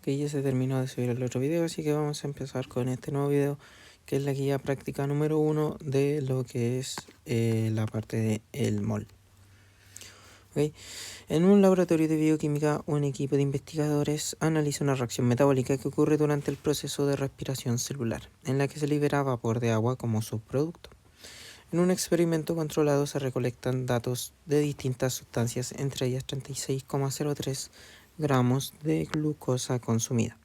Ok, ya se terminó de subir el otro video, así que vamos a empezar con este nuevo video, que es la guía práctica número 1 de lo que es la parte del mol. Okay. En un laboratorio de bioquímica, un equipo de investigadores analiza una reacción metabólica que ocurre durante el proceso de respiración celular, en la que se libera vapor de agua como subproducto. En un experimento controlado se recolectan datos de distintas sustancias, entre ellas 36,03 gramos de glucosa consumida,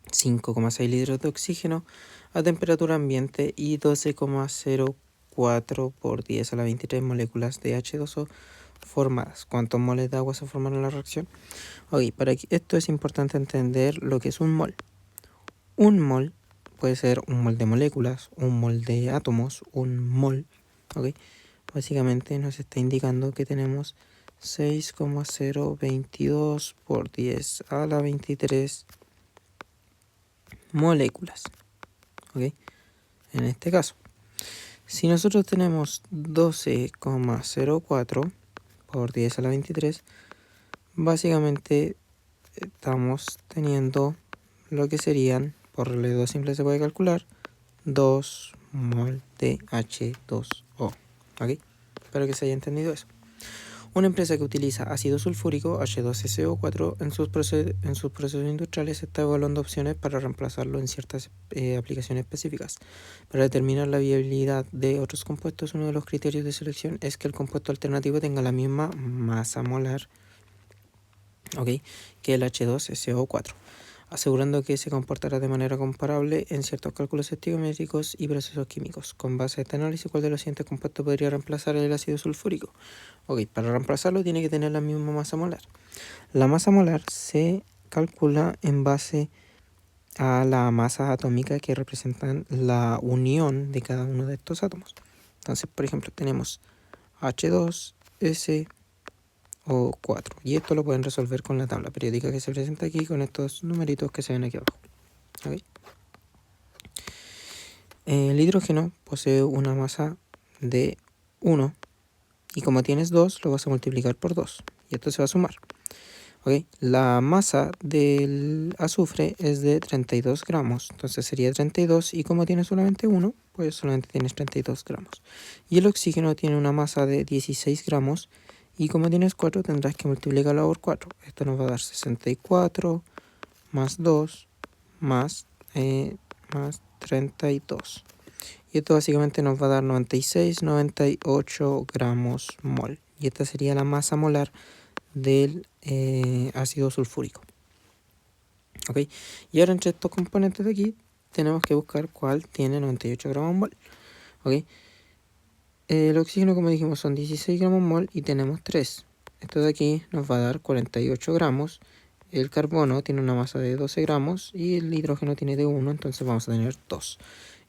5,6 litros de oxígeno a temperatura ambiente y 12,04 por 10 a la 23 moléculas de H2O formadas. ¿Cuántos moles de agua se forman en la reacción? Ok, esto es importante entender lo que es un mol. Un mol puede ser un mol de moléculas, un mol de átomos, un mol. Ok, básicamente nos está indicando que tenemos 6,022 por 10 a la 23 moléculas. Ok, en este caso, si nosotros tenemos 12,04 por 10 a la 23, básicamente estamos teniendo lo que serían, por regla de 2 simple se puede calcular, 2 mol de H2O. ¿Ok? Espero que se haya entendido eso. Una empresa que utiliza ácido sulfúrico, H2SO4, en sus procesos industriales está evaluando opciones para reemplazarlo en ciertas aplicaciones específicas. Para determinar la viabilidad de otros compuestos, uno de los criterios de selección es que el compuesto alternativo tenga la misma masa molar, ¿okay?, que el H2SO4, asegurando que se comportará de manera comparable en ciertos cálculos estequiométricos y procesos químicos. Con base a este análisis, ¿cuál de los siguientes compuestos podría reemplazar el ácido sulfúrico? Ok, para reemplazarlo tiene que tener la misma masa molar. La masa molar se calcula en base a la masa atómica que representan la unión de cada uno de estos átomos. Entonces, por ejemplo, tenemos H2SO4, y esto lo pueden resolver con la tabla periódica que se presenta aquí, con estos numeritos que se ven aquí abajo. ¿Okay? El hidrógeno posee una masa de 1, y como tienes 2, lo vas a multiplicar por 2, y esto se va a sumar. ¿Okay? La masa del azufre es de 32 gramos, entonces sería 32, y como tienes solamente 1, pues solamente tienes 32 gramos. Y el oxígeno tiene una masa de 16 gramos, y como tienes 4, tendrás que multiplicarlo por 4. Esto nos va a dar 64 más 2 más 32. Y esto básicamente nos va a dar 96, 98 gramos mol. Y esta sería la masa molar del ácido sulfúrico. ¿Ok? Y ahora entre estos componentes de aquí tenemos que buscar cuál tiene 98 gramos mol. ¿Ok? El oxígeno, como dijimos, son 16 gramos mol y tenemos 3. Esto de aquí nos va a dar 48 gramos. El carbono tiene una masa de 12 gramos y el hidrógeno tiene de 1, entonces vamos a tener 2.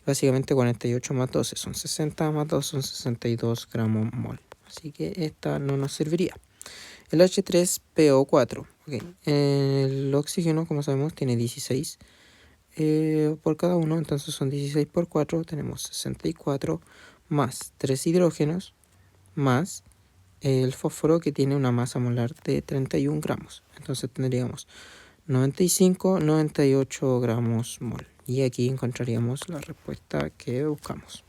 Básicamente 48 más 12 son 60, más 2 son 62 gramos mol. Así que esta no nos serviría. El H3PO4. Okay. El oxígeno, como sabemos, tiene 16 por cada uno, entonces son 16 por 4, tenemos 64, más 3 hidrógenos, más el fósforo, que tiene una masa molar de 31 gramos. Entonces tendríamos 95, 98 gramos mol. Y aquí encontraríamos la respuesta que buscamos.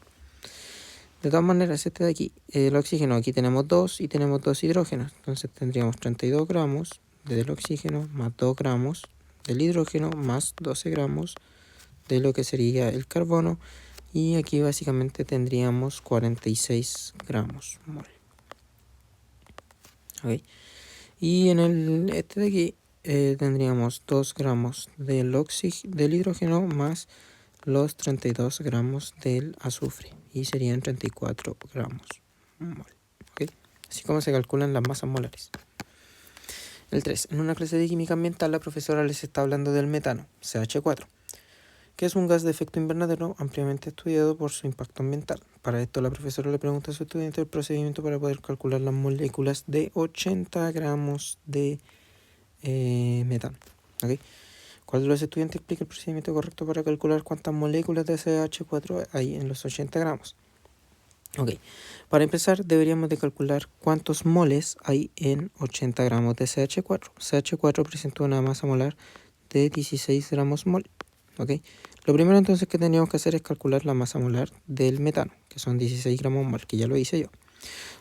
De todas maneras, este de aquí, el oxígeno, aquí tenemos 2 y tenemos 2 hidrógenos. Entonces tendríamos 32 gramos del oxígeno más 2 gramos del hidrógeno más 12 gramos de lo que sería el carbono. Y aquí básicamente tendríamos 46 gramos mol. ¿Okay? Y en este de aquí tendríamos 2 gramos del hidrógeno más los 32 gramos del azufre, y serían 34 gramos mol. ¿Okay? Así como se calculan las masas molares. El 3. En una clase de química ambiental, la profesora les está hablando del metano, CH4, que es un gas de efecto invernadero ampliamente estudiado por su impacto ambiental. Para esto, la profesora le pregunta a su estudiante el procedimiento para poder calcular las moléculas de 80 gramos de metano. ¿Okay? ¿Cuál de los estudiantes explica el procedimiento correcto para calcular cuántas moléculas de CH4 hay en los 80 gramos? Ok, para empezar deberíamos de calcular cuántos moles hay en 80 gramos de CH4. CH4 presenta una masa molar de 16 gramos mol. Ok, lo primero entonces que tendríamos que hacer es calcular la masa molar del metano, que son 16 gramos mol, que ya lo hice yo.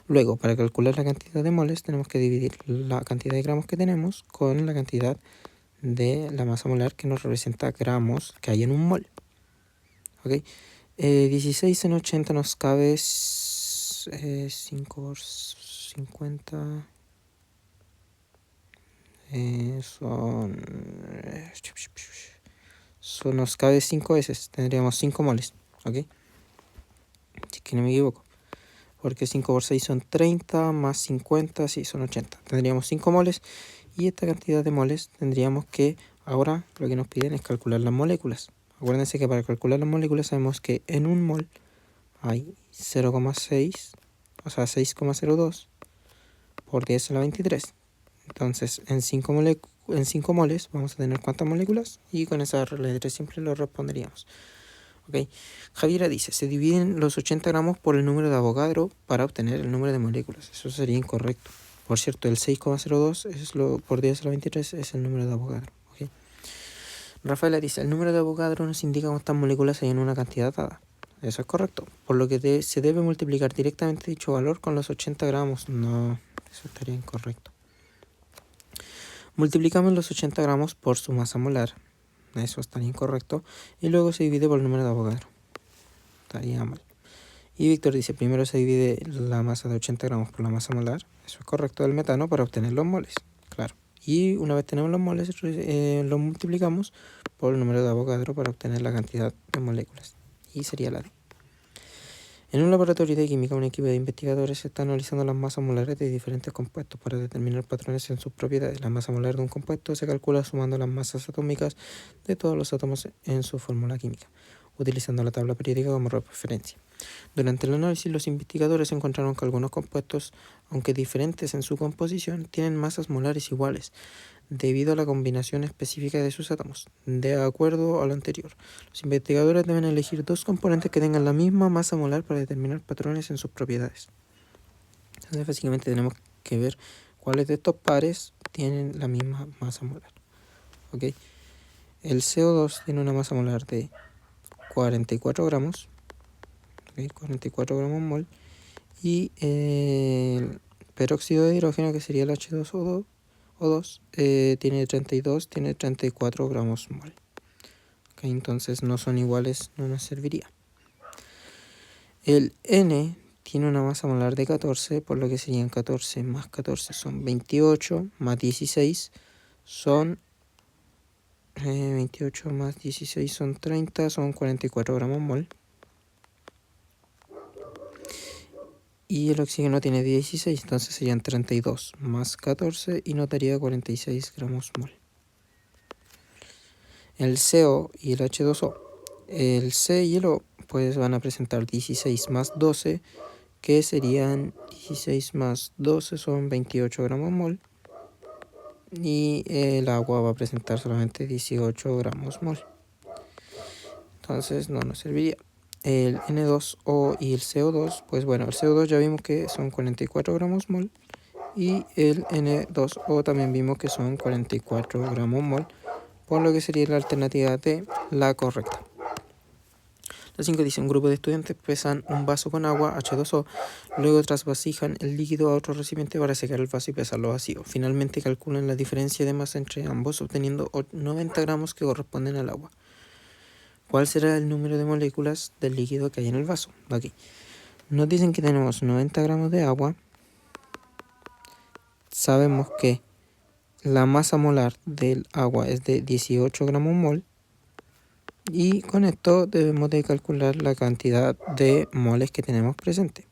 Luego, para calcular la cantidad de moles, tenemos que dividir la cantidad de gramos que tenemos con la cantidad de la masa molar que nos representa gramos que hay en un mol. Ok, 16 en 80 nos cabe 5 por 50. Nos cabe 5 veces. Tendríamos 5 moles. Ok, si es que no me equivoco. Porque 5 por 6 son 30, más 50, sí, son 80. Tendríamos 5 moles. Y esta cantidad de moles tendríamos que, ahora lo que nos piden es calcular las moléculas. Acuérdense que para calcular las moléculas sabemos que en un mol hay 0,6, o sea 6,02 por 10 a la 23. Entonces en 5 moles vamos a tener cuántas moléculas y con esa regla de 3 simple lo responderíamos. Okay. Javiera dice, se dividen los 80 gramos por el número de Avogadro para obtener el número de moléculas. Eso sería incorrecto. Por cierto, el 6,02 por 10 a la 23 es el número de Avogadro. Okay. Rafaela dice, el número de Avogadro nos indica cuántas moléculas hay en una cantidad dada. Eso es correcto. Por lo que se debe multiplicar directamente dicho valor con los 80 gramos. No, eso estaría incorrecto. Multiplicamos los 80 gramos por su masa molar. Eso estaría incorrecto. Y luego se divide por el número de Avogadro. Estaría mal. Y Víctor dice, primero se divide la masa de 80 gramos por la masa molar. Eso es correcto del metano para obtener los moles. Claro. Y una vez tenemos los moles, los multiplicamos por el número de Avogadro para obtener la cantidad de moléculas. Y sería la D. En un laboratorio de química, un equipo de investigadores está analizando las masas molares de diferentes compuestos para determinar patrones en sus propiedades. La masa molar de un compuesto se calcula sumando las masas atómicas de todos los átomos en su fórmula química, utilizando la tabla periódica como referencia. Durante el análisis, los investigadores encontraron que algunos compuestos, aunque diferentes en su composición, tienen masas molares iguales, debido a la combinación específica de sus átomos. De acuerdo a lo anterior, los investigadores deben elegir dos componentes que tengan la misma masa molar para determinar patrones en sus propiedades. Entonces, básicamente tenemos que ver cuáles de estos pares tienen la misma masa molar. ¿Okay? El CO2 tiene una masa molar de 44 gramos, ¿okay? 44 gramos mol, y el peróxido de hidrógeno, que sería el H2O2, tiene 34 gramos mol. Okay, entonces no son iguales, no nos serviría. El N tiene una masa molar de 14, por lo que serían 14 más 14 son 28, más 16 son 28 más 16 son 30, son 44 gramos mol. Y el oxígeno tiene 16, entonces serían 32 más 14 y nos daría 46 gramos mol. El CO y el H2O. El C y el O pues van a presentar 16 más 12, que serían 16 más 12 son 28 gramos mol. Y el agua va a presentar solamente 18 gramos mol. Entonces no nos serviría. El N2O y el CO2, pues bueno, el CO2 ya vimos que son 44 gramos mol. Y el N2O también vimos que son 44 gramos mol, por lo que sería la alternativa D, la correcta. La 5 dice, un grupo de estudiantes pesan un vaso con agua, H2O, luego trasvasijan el líquido a otro recipiente para secar el vaso y pesarlo vacío. Finalmente calculan la diferencia de masa entre ambos, obteniendo 90 gramos que corresponden al agua. ¿Cuál será el número de moléculas del líquido que hay en el vaso? Aquí nos dicen que tenemos 90 gramos de agua. Sabemos que la masa molar del agua es de 18 gramos mol. Y con esto debemos de calcular la cantidad de moles que tenemos presente.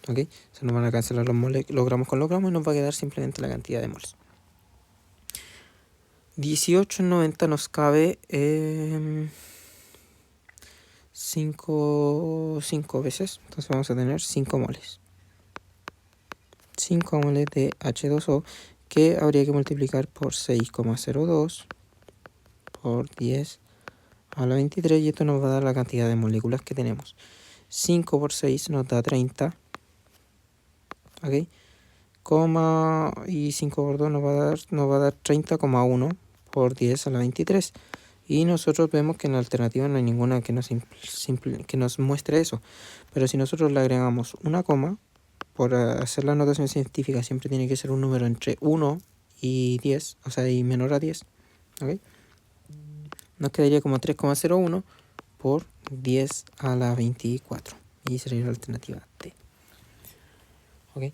¿Okay? Se nos van a cancelar los gramos con los gramos y nos va a quedar simplemente la cantidad de moles. 18 en 90 nos cabe 5 veces. Entonces vamos a tener 5 moles. 5 moles de H2O que habría que multiplicar por 6,02 por 10 a la 23 y esto nos va a dar la cantidad de moléculas que tenemos. 5 por 6 nos da 30. ¿Ok? Y 5 por 2 nos va a dar 30,1 por 10 a la 23. Y nosotros vemos que en la alternativa no hay ninguna que nos muestre eso. Pero si nosotros le agregamos una coma, por hacer la notación científica siempre tiene que ser un número entre 1 y 10, o sea, y menor a 10. ¿Ok? Nos quedaría como 3,01 por 10 a la 24. Y sería la alternativa D. ¿Ok?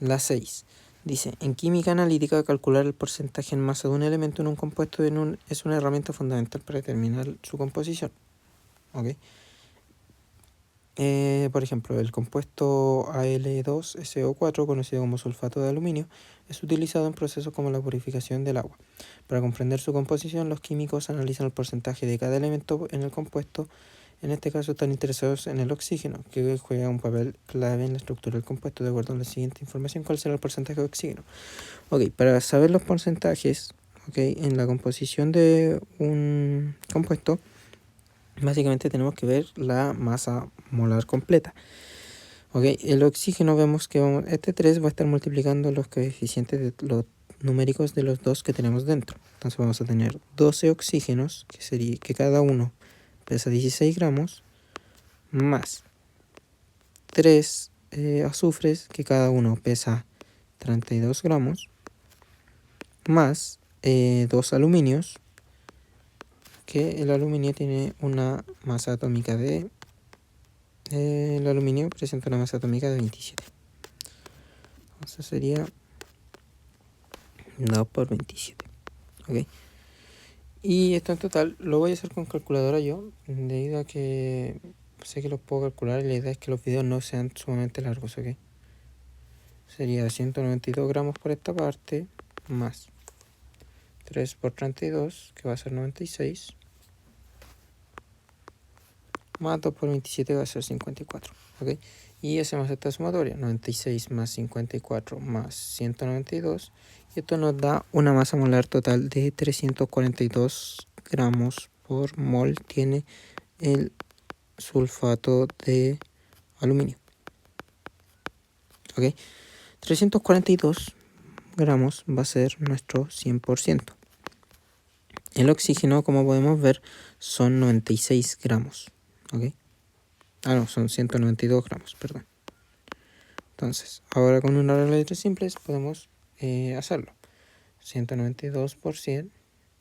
La 6 dice, en química analítica calcular el porcentaje en masa de un elemento en un compuesto es una herramienta fundamental para determinar su composición. ¿Ok? Por ejemplo, el compuesto Al2SO4, conocido como sulfato de aluminio, es utilizado en procesos como la purificación del agua. Para comprender su composición, los químicos analizan el porcentaje de cada elemento en el compuesto. En este caso están interesados en el oxígeno, que juega un papel clave en la estructura del compuesto. De acuerdo a la siguiente información, ¿cuál será el porcentaje de oxígeno? Ok, para saber los porcentajes, en la composición de un compuesto, básicamente tenemos que ver la masa molar completa. El oxígeno vemos que este 3 va a estar multiplicando los coeficientes de los numéricos de los dos que tenemos dentro. Entonces vamos a tener 12 oxígenos, que cada uno pesa 16 gramos, más 3 azufres, que cada uno pesa 32 gramos, más 2 aluminios, que el aluminio tiene una masa atómica de... el aluminio presenta una masa atómica de 27. Entonces sería 2 por 27. ¿Ok? Y esto en total lo voy a hacer con calculadora yo, debido a que sé que los puedo calcular y la idea es que los videos no sean sumamente largos, ¿ok? Sería 192 gramos por esta parte, más 3 por 32, que va a ser 96, más 2 por 27 va a ser 54, ¿ok? Y hacemos esta sumatoria, 96 más 54 más 192, y esto nos da una masa molar total de 342 gramos por mol tiene el sulfato de aluminio. ¿Ok? 342 gramos va a ser nuestro 100%. El oxígeno, como podemos ver, son 96 gramos. ¿Ok? No, son 192 gramos, perdón. Entonces, ahora con una regla de tres simples podemos hacerlo. 192 por 100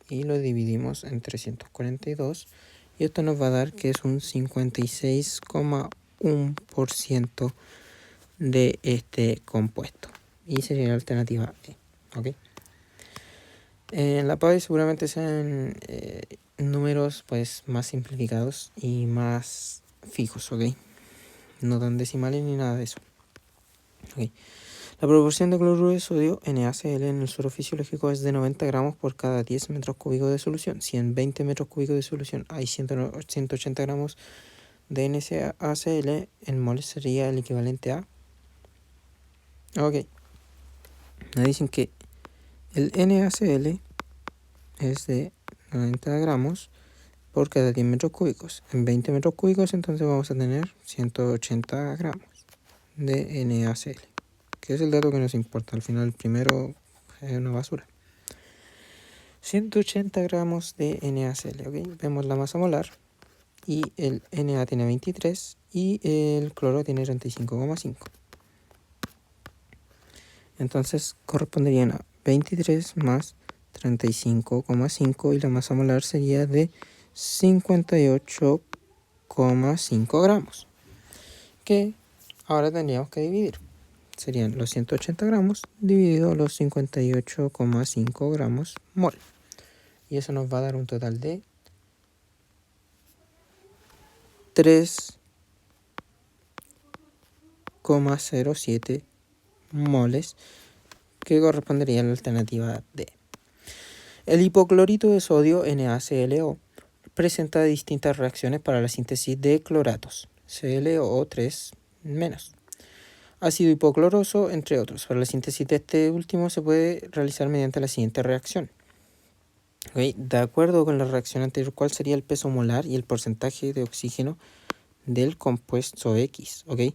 y lo dividimos en 342 y esto nos va a dar que es un 56,1% de este compuesto y sería la alternativa E. ¿Ok? En la PAE seguramente sean números pues más simplificados y más fijos, ¿ok? No dan decimales ni nada de eso. ¿Ok? La proporción de cloruro de sodio NaCl en el suero fisiológico es de 90 gramos por cada 10 metros cúbicos de solución. Si en 20 metros cúbicos de solución hay 180 gramos de NaCl, en moles sería el equivalente a... Ok. Nos dicen que el NaCl es de 90 gramos por cada 10 metros cúbicos. En 20 metros cúbicos entonces vamos a tener 180 gramos de NaCl, que es el dato que nos importa. Al final el primero es una basura. 180 gramos de NaCl, ¿ok? Vemos la masa molar y el Na tiene 23 y el cloro tiene 35,5. Entonces corresponderían a 23 más 35,5 y la masa molar sería de 58,5 gramos, que ahora tendríamos que dividir. Serían los 180 gramos dividido los 58,5 gramos mol. Y eso nos va a dar un total de 3,07 moles, que correspondería a la alternativa D. El hipoclorito de sodio, NaClO, presenta distintas reacciones para la síntesis de cloratos, ClO3-, ácido hipocloroso, entre otros. Para la síntesis de este último se puede realizar mediante la siguiente reacción. ¿Ok? De acuerdo con la reacción anterior, ¿cuál sería el peso molar y el porcentaje de oxígeno del compuesto X? ¿Ok?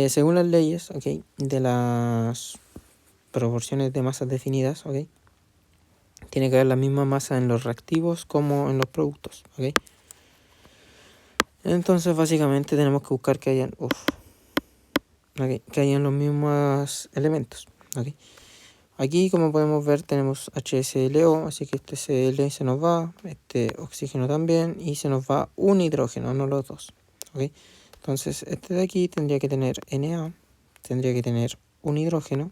Según las leyes, ¿ok?, de las proporciones de masas definidas, ¿ok?, tiene que haber la misma masa en los reactivos como en los productos, ¿ok? Entonces básicamente tenemos que buscar que hayan, que hayan los mismos elementos, ¿ok? Aquí, como podemos ver, tenemos HClO, así que este Cl se nos va, este oxígeno también, y se nos va un hidrógeno, no los dos, ¿ok? Entonces este de aquí tendría que tener Na, tendría que tener un hidrógeno,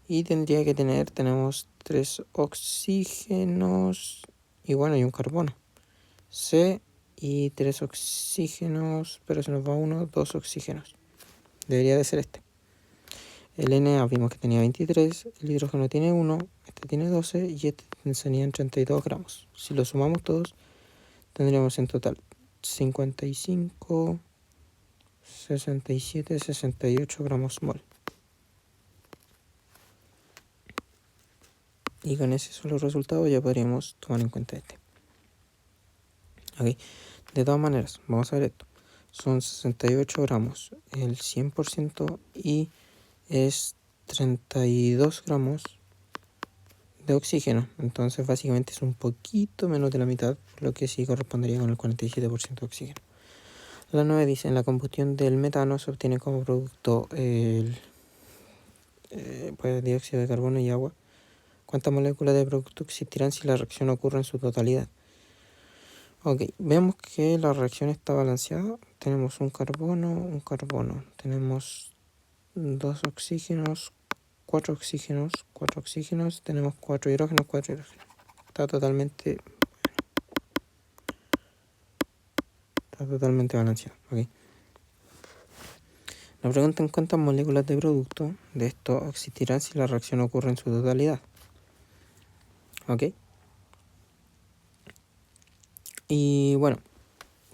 y tendría que tener, tenemos 3 oxígenos, y bueno, y un carbono. C y 3 oxígenos, pero se nos va 2 oxígenos. Debería de ser este. El Na vimos que tenía 23, el hidrógeno tiene 1, este tiene 12 y este serían 32 gramos. Si lo sumamos todos, tendríamos en total 55, 67, 68 gramos mol. Y con ese solo resultado ya podríamos tomar en cuenta este. ¿Ok? De todas maneras, vamos a ver esto. Son 68 gramos el 100% y es 32 gramos de oxígeno. Entonces básicamente es un poquito menos de la mitad, lo que sí correspondería con el 47% de oxígeno. La 9 dice, en la combustión del metano se obtiene como producto el pues, dióxido de carbono y agua. ¿Cuántas moléculas de producto existirán si la reacción ocurre en su totalidad? Ok, vemos que la reacción está balanceada. Tenemos un carbono. Tenemos 2 oxígenos, 4 oxígenos, 4 oxígenos. Tenemos 4 hidrógenos, 4 hidrógenos. Está totalmente balanceado. Okay. Nos preguntan cuántas moléculas de producto de esto existirán si la reacción ocurre en su totalidad. Ok. Y bueno,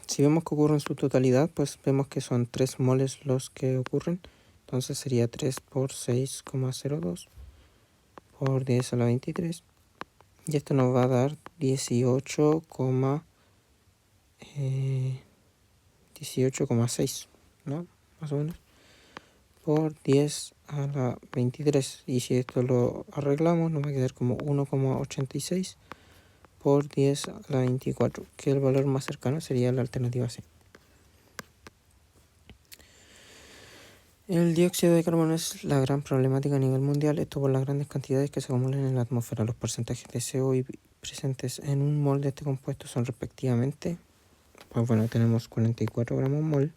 si vemos que ocurre en su totalidad, pues vemos que son 3 moles los que ocurren. Entonces sería 3 por 6,02 por 10 a la 23. Y esto nos va a dar 18,6, ¿no? Más o menos. Por 10 a la 23. Y si esto lo arreglamos, nos va a quedar como 1,86 por 10 a la 24, que el valor más cercano sería la alternativa C. El dióxido de carbono es la gran problemática a nivel mundial, esto por las grandes cantidades que se acumulan en la atmósfera. Los porcentajes de CO2 presentes en un mol de este compuesto son respectivamente, pues bueno, tenemos 44 gramos mol,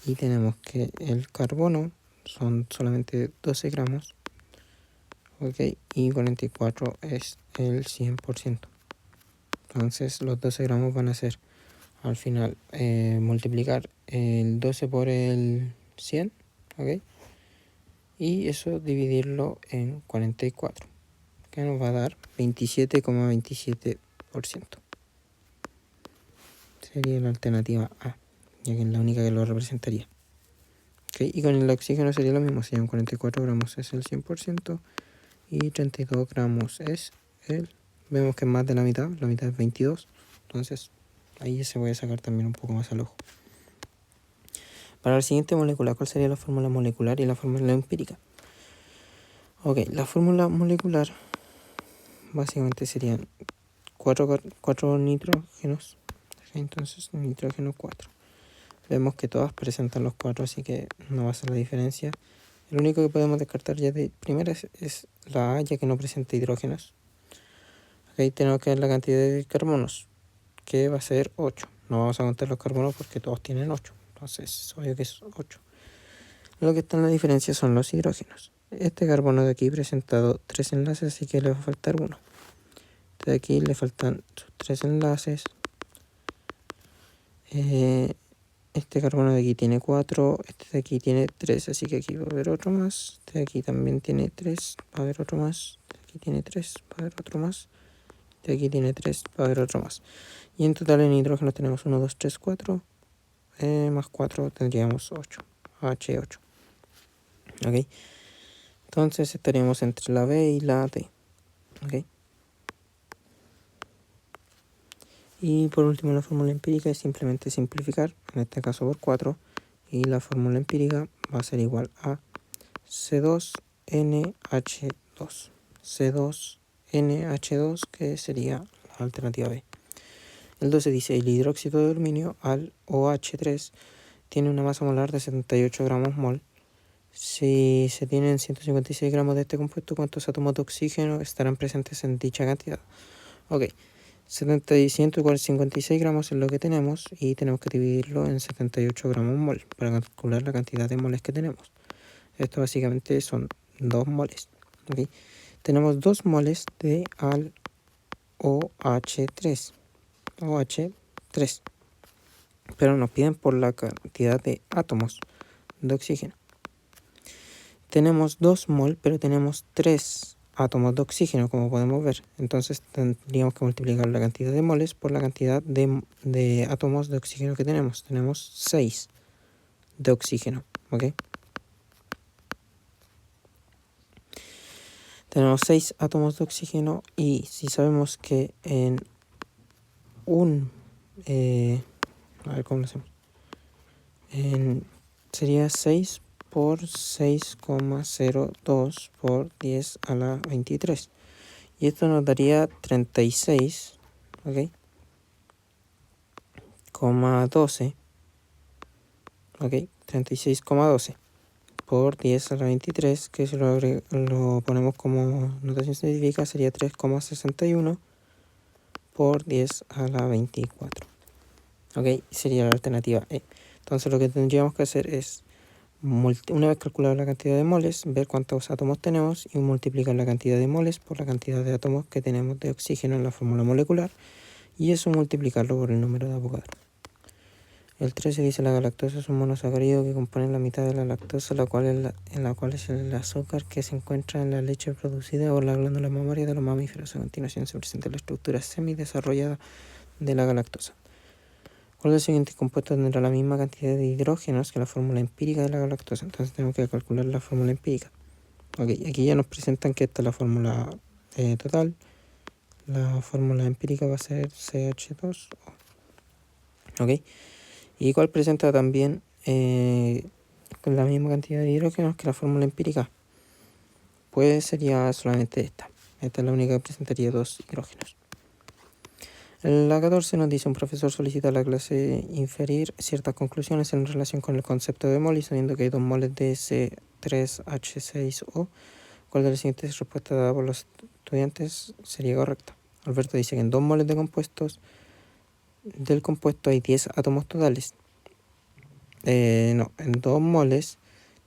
y tenemos que el carbono son solamente 12 gramos, ok, y 44 es el 100%. Entonces los 12 gramos van a ser al final multiplicar el 12 por el 100, ok, y eso dividirlo en 44, que nos va a dar 27,27%. Sería la alternativa A, ya que es la única que lo representaría. Okay, y con el oxígeno sería lo mismo, serían 44 gramos es el 100% y 32 gramos es el... Vemos que es más de la mitad es 22, entonces ahí se puede sacar también un poco más al ojo. Para la siguiente molécula, ¿cuál sería la fórmula molecular y la fórmula empírica? Ok, la fórmula molecular básicamente serían 4 nitrógenos, entonces nitrógeno 4. Vemos que todas presentan los 4, así que no va a ser la diferencia. El único que podemos descartar ya de primera es la A, ya que no presenta hidrógenos. Aquí tenemos que ver la cantidad de carbonos, que va a ser 8. No vamos a contar los carbonos porque todos tienen 8, entonces es obvio que es 8. Lo que está en la diferencia son los hidrógenos. Este carbono de aquí presenta 3 enlaces, así que le va a faltar 1. Este de aquí le faltan sus 3 enlaces. Este carbono de aquí tiene 4, este de aquí tiene 3, así que aquí va a haber otro más. Este de aquí también tiene 3, va a haber otro más. Este de aquí tiene 3, va a haber otro más. Este de aquí tiene 3, va a haber otro más. Y en total en hidrógeno tenemos 1, 2, 3, 4. Más 4 tendríamos 8. H8. ¿Ok? Entonces estaríamos entre la B y la D. ¿ok? Y por último, la fórmula empírica es simplemente simplificar, en este caso por 4, y la fórmula empírica va a ser igual a C2NH2. C2NH2, que sería la alternativa B. El 12 dice, el hidróxido de aluminio, al OH3, tiene una masa molar de 78 gramos mol. Si se tienen 156 gramos de este compuesto, ¿cuántos átomos de oxígeno estarán presentes en dicha cantidad? Ok, 156 gramos es lo que tenemos y tenemos que dividirlo en 78 gramos mol para calcular la cantidad de moles que tenemos. Esto básicamente son 2 moles. ¿Okay? Tenemos 2 moles de al OH3. OH3. Pero nos piden por la cantidad de átomos de oxígeno. Tenemos 2 mol, pero tenemos 3 átomos de oxígeno, como podemos ver. Entonces tendríamos que multiplicar la cantidad de moles por la cantidad de átomos de oxígeno que tenemos. Tenemos 6 de oxígeno, ¿ok? Tenemos 6 átomos de oxígeno y si sabemos que en a ver cómo lo hacemos. Sería 6 por 6,02 por 10 a la 23. Y esto nos daría 36, ¿ok? 12, ¿ok? 36,12 por 10 a la 23, que si lo ponemos como notación científica sería 3,61 por 10 a la 24. ¿Ok? Sería la alternativa E. Entonces lo que tendríamos que hacer es, una vez calculada la cantidad de moles, ver cuántos átomos tenemos y multiplicar la cantidad de moles por la cantidad de átomos que tenemos de oxígeno en la fórmula molecular y eso multiplicarlo por el número de Avogadro. El 13 dice, la galactosa es un monosacárido que compone la mitad de la lactosa, en la cual es el azúcar que se encuentra en la leche producida por la glándula mamaria de los mamíferos. A continuación se presenta la estructura semidesarrollada de la galactosa. ¿Cuál de los siguientes compuestos tendrá la misma cantidad de hidrógenos que la fórmula empírica de la galactosa? Entonces tenemos que calcular la fórmula empírica. Ok, aquí ya nos presentan que esta es la fórmula total. La fórmula empírica va a ser CH2O. Ok, y cuál presenta también la misma cantidad de hidrógenos que la fórmula empírica. Pues sería solamente esta. Esta es la única que presentaría 2 hidrógenos. La 14 nos dice, un profesor solicita a la clase inferir ciertas conclusiones en relación con el concepto de mol y sabiendo que hay 2 moles de C3H6O. ¿Cuál de las siguientes respuestas dadas por los estudiantes sería correcta? Alberto dice que en 2 moles del compuesto hay 10 átomos totales. No, en 2 moles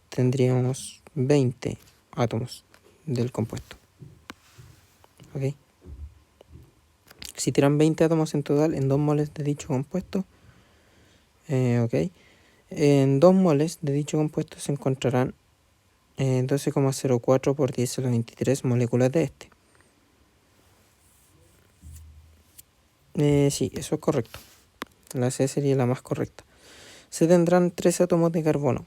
tendríamos 20 átomos del compuesto. ¿Ok? Existirán 20 átomos en total en 2 moles de dicho compuesto. ¿Ok? En 2 moles de dicho compuesto se encontrarán 12,04 por 10 a la 23 moléculas de este. Sí, eso es correcto. La C sería la más correcta. Se tendrán 3 átomos de carbono,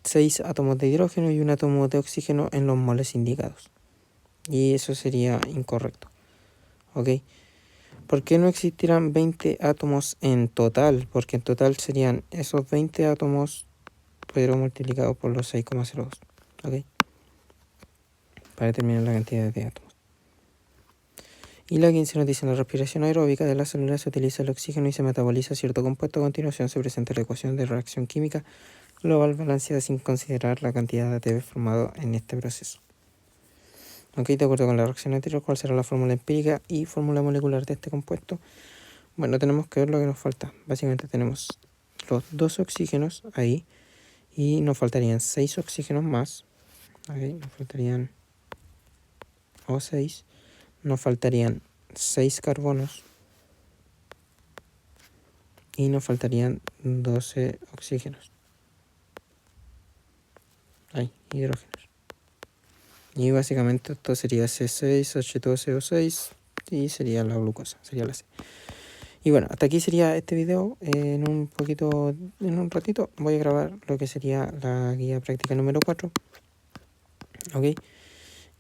6 átomos de hidrógeno y 1 átomo de oxígeno en los moles indicados. Y eso sería incorrecto. ¿Ok? ¿Por qué no existirán 20 átomos en total? Porque en total serían esos 20 átomos, pero multiplicados por los 6,02. ¿Ok? Para determinar la cantidad de átomos. Y la 15 nos dice, en la respiración aeróbica de las células se utiliza el oxígeno y se metaboliza cierto compuesto. A continuación se presenta la ecuación de reacción química global balanceada sin considerar la cantidad de ATP formado en este proceso. Ok, de acuerdo con la reacción anterior, ¿cuál será la fórmula empírica y fórmula molecular de este compuesto? Bueno, tenemos que ver lo que nos falta. Básicamente tenemos los 2 oxígenos ahí y nos faltarían 6 oxígenos más. Okay, nos faltarían O6. Nos faltarían 6 carbonos y nos faltarían 12 oxígenos. Ahí, hidrógenos. Y básicamente esto sería C6H12O6 y sería la glucosa, sería la C. Y bueno, hasta aquí sería este video. En un ratito voy a grabar lo que sería la guía práctica número 4. Ok.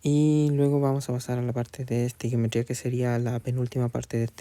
Y luego vamos a pasar a la parte de estequiometría, que sería la penúltima parte de este